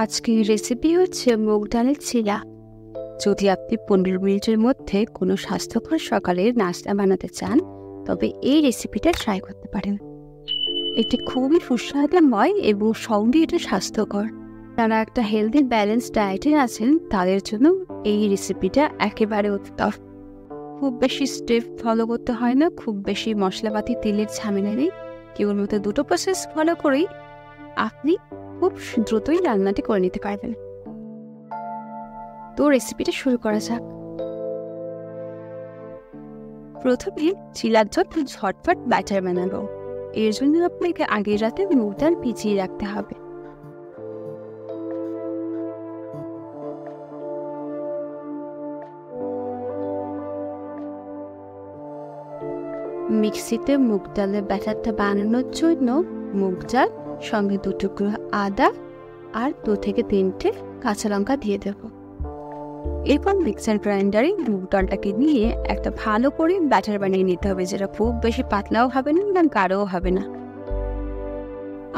আজকের রেসিপি হচ্ছে মুগ ডালের চিলা। যদি আপনি 15 মিনিটের মধ্যে কোনো স্বাস্থ্যকর সকালের নাস্তা বানাতে চান, তবে এই রেসিপিটা ট্রাই করতে পারেন। এটি খুবই সুস্বাদুময় এবং সঙ্গে এটা স্বাস্থ্যকর। যারা একটা হেলদি ব্যালেন্স ডায়েটে আছেন তাদের জন্য এই রেসিপিটা একেবারে উত্তম। খুব বেশি স্টেপ ফলো করতে হয় না, খুব বেশি মশলাপাতি তেলের ঝামেলা নেই। কেবলমাত্র দুটো প্রসেস ফলো করেই আপনি খুব দ্রুতই রান্নাটি করে নিতে পারবেন। তো রেসিপিটা শুরু করা যাক। প্রথমে চিলার জন্য ঝটপট ব্যাটার বানাবো। এর জন্য আপনাকে আগের রাতে মুগ ডাল ভিজিয়ে রাখতে হবে। মিক্সিতে মুগ ডালের ব্যাটারটা বানানোর জন্য মুগ ডাল সঙ্গে 2 টুকরো আদা আর 2 থেকে 3টে কাঁচা লঙ্কা দিয়ে দেব। এরপর মিক্সার গ্রাইন্ডারে মুগ ডালটাকে নিয়ে একটা ভালো করে ব্যাটার বানিয়ে নিতে হবে, যেটা খুব বেশি পাতলাও হবে না বা গাঢ়ও হবে না।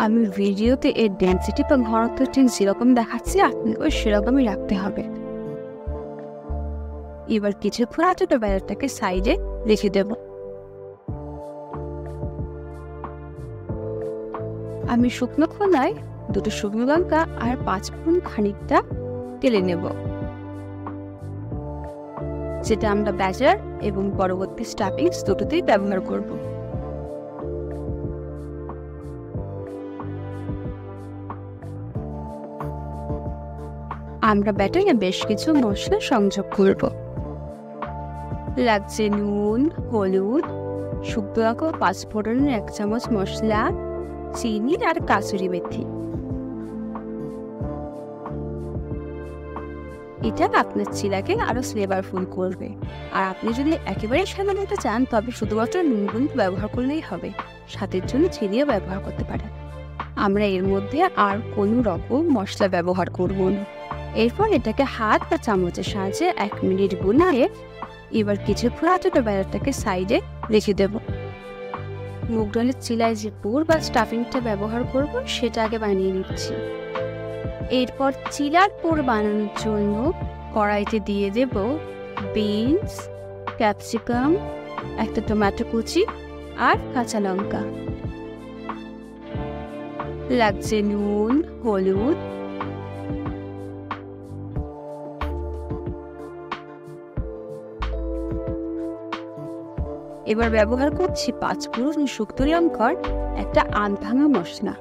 আমি ভিডিওতে এর ডেন্সিটি বা ঘনত্ব ঠিক যেরকম দেখাচ্ছি আপনাকেও সেরকমই রাখতে হবে। এবার কিছুক্ষণ ছোট ব্যাটারটাকে সাইডে রেখে দেব। আমি শুকনো খোলায় 2টো শুকনো লঙ্কা আর 5 ফোড়ন খানিকটা তেলে নেব, যেটা আমরা ব্যাটার এবং পরবর্তী স্টাফিংস দুটোতেই ব্যবহার করব। আমরা ব্যাটারে বেশ কিছু মশলা সংযোগ করব। লাগছে নুন, হলুদ, শুকনো লঙ্কা, 5 ফোড়নের 1 চামচ মশলা, চিনি আর কাসুরি মেথি। এটা আপনার চিলাকে আরো ফ্লেভারফুল করবে। আর আপনি যদি একেবারে সাদা নিতে চান তবে শুধুমাত্র নুন ব্যবহার করলেই হবে, স্বাদের জন্য চিনিও ব্যবহার করতে পারেন। আমরা এর মধ্যে আর কোনো রকম মশলা ব্যবহার করব না। এরপর এটাকে হাত বা চামচের সাহায্যে 1 মিনিট গুলিয়ে এবার কিছুক্ষণ ছোট ব্যাটারটাকে সাইডে রেখে দেব। মুগ ডালের চিলায় যে পুর বা স্টাফিংটা ব্যবহার করব সেটা আগে বানিয়ে নিচ্ছি। এরপর চিলার পুর বানানোর জন্য কড়াইতে দিয়ে দেব বিনস, ক্যাপসিকাম, একটা টমেটো কুচি আর কাঁচা লঙ্কা। লাগছে নুন, হলুদ, এবার ব্যবহার করছি 5 ফোড়ন শুকনো লঙ্কার একটা আধ ভাঙা মশলা।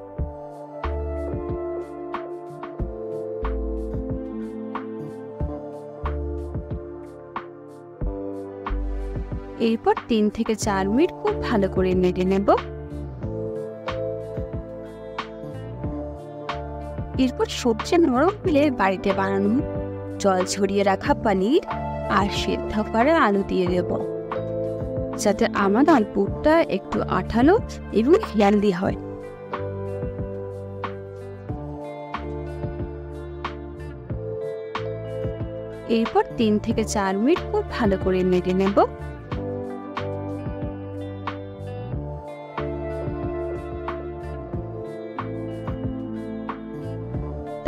এরপর 3 থেকে 4 মিনিট খুব ভালো করে নেড়ে নেব। এরপর সবজি নরম হলে বাড়িতে বানানো জল ঝরিয়ে রাখা পনির আর সেদ্ধ করা আলু দিয়ে দেব, যাতে আমার পুরটা একটু আঠালো এবং হেলদি হয়। এরপর 3 থেকে 4 মিনিট খুব ভালো করে নেড়ে নেব।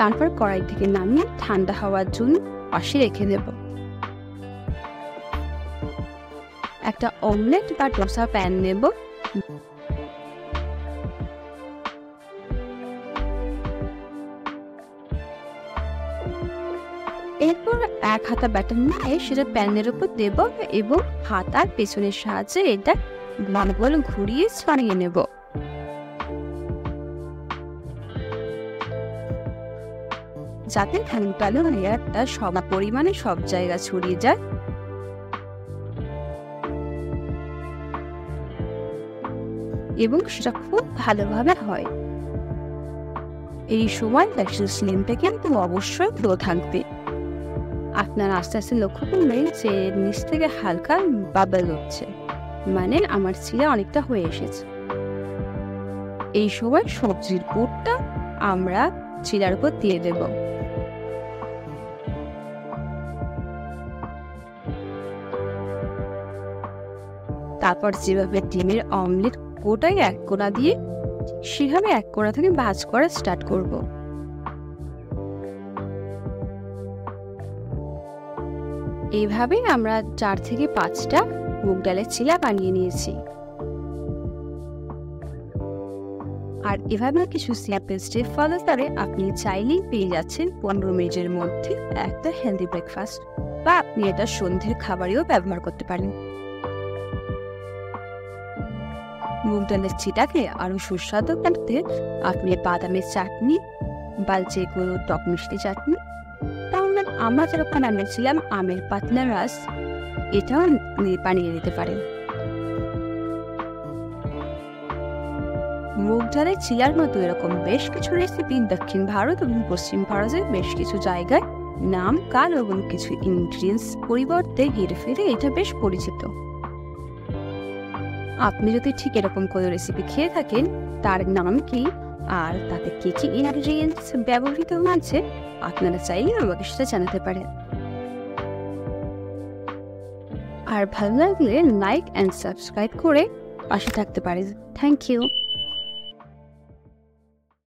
তারপর কড়াই থেকে নামিয়ে ঠান্ডা হওয়ার জন্য পাশে রেখে দেব। একটা অমলেট বা ডোসা প্যান নেব। এরপর 1 হাতা ব্যাটার নিয়ে সেটা প্যানের উপর দেব এবং হাত আর পেছনের সাহায্যে এটা ভালো করে ঘুরিয়ে ছড়িয়ে নেব। যাতে ঠান্ডা লেয়ারটা সব পরিমাণে সব জায়গা ছড়িয়ে যায়। এবং সেটা খুব ভালোভাবে হয়। এই সময় গ্যাসের ফ্লেমটা কিন্তু অবশ্যই লো থাকবে। আপনার আস্তে আস্তে লক্ষ্য করবেন যে নিচ থেকে হালকা বাবল হচ্ছে, মানে আমার চিলা অনেকটা হয়ে এসেছে। এই সময় সবজির পুরটা আমরা চিলার উপর দিয়ে দেব। তারপর যেভাবে ডিমের অমলেট গোটাই 1 কোণা দিয়ে সেভাবে 1 কোণা থেকে ভাঁজ করা স্টার্ট করব। এইভাবে আমরা 4 থেকে 5টা মুগ ডালের চিলা বানিয়ে নিয়েছি। আর এভাবে কিছু সিম্পল স্টেপ ফলো করে আপনি চাইলেই পেয়ে যাচ্ছেন 15 মিনিটের মধ্যে একটা হেলদি ব্রেকফাস্ট, বা আপনি এটা সন্ধ্যের খাবারেও ব্যবহার করতে পারেন। মুগ ডালের চিটাকে আরো সুস্বাদু করতে আপনি বাদামের চাটনি বা যে কোনো টক মিষ্টি চাটনি, তাহলে আমরা যেরকম বানিয়েছিলাম আমের পাতলা রস, এটাও বানিয়ে নিতে পারেন। মুগ ডালের চিলার মতো এরকম বেশ কিছু রেসিপি দক্ষিণ ভারত এবং পশ্চিম ভারতের বেশ কিছু জায়গায় নাম, কাল এবং কিছু ইনগ্রিডিয়েন্টস পরিবর্তে হেরফেরে এটা বেশ পরিচিত। আপনি যদি ঠিক এরকম কোনো রেসিপি খেয়ে থাকেন, তার নাম কি আর তাতে কি কি ইনগ্রিডিয়েন্টস ব্যবহৃত আছে, আপনারা চাইলে আমাকে সেটা জানাতে পারেন। আর ভালো লাগলে লাইক অ্যান্ড সাবস্ক্রাইব করে পাশে থাকতে পারেন। Thank you.